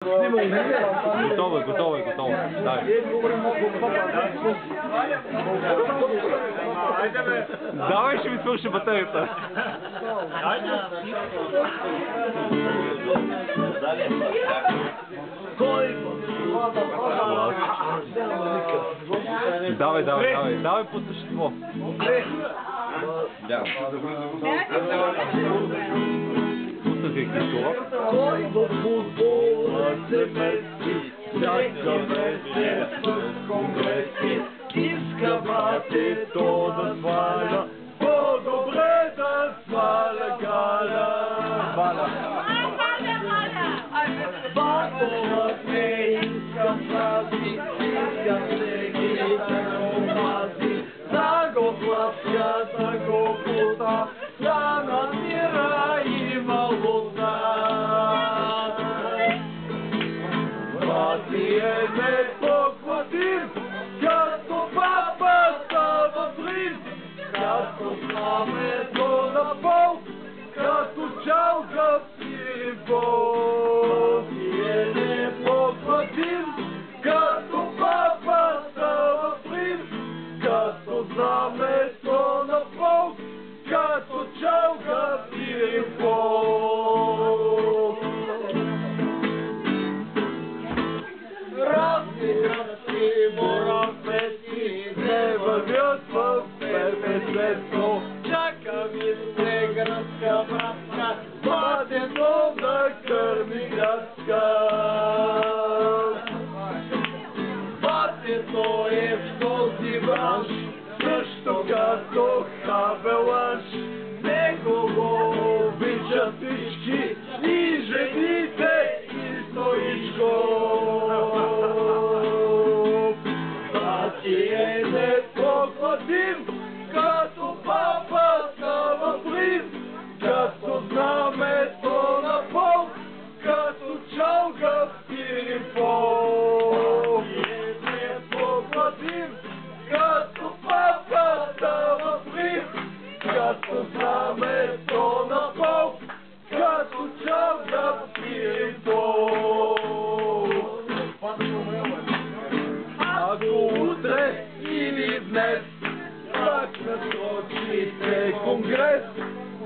Готово. Дай. Давай ще ми свърши батерията. Давай по същество. Пуснах Кристоф. Кой в футбола се меси, всяка вечер с конгреси, иска батето да сваля, по-добре да сваля Галя. Батовът не иска мрази, иска всеки да го мази, да го тласка, да го бута, да намира и валута. Батие не поклатим, като папата в Рим, като знамето на полк, като чалга в Пирипол. Батие не поклатим, като папата в Рим, като знамето на полк, като чалга в Пирипол. Разни градски моравеци не вървят в ППС-то. Чака ми се градска братка, батето да кърми градска. Батето е в този бранш, също като Хавелаш. Него го обичат всички, и жените, и Стоичко. Батие не поклатим, като папата в Рим, като знамето на полк, като чалга в Пирипол. Батие не поклатим, като папата в Рим, като знамето на полк, като чалга в Пирипол. Ако утре или днес пак насрочите конгрес,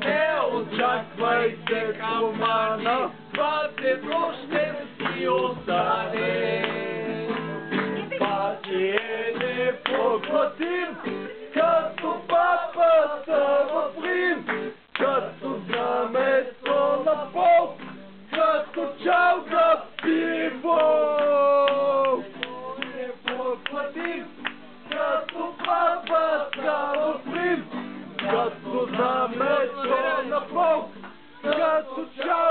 не очаквайте калмана, батето ще си остане. Батие не поклатим, като папата в Рим, като знамето на полк, като чалга в Пирипол. Не поклатим, като папата в Рим, като знамето на полк, като чалга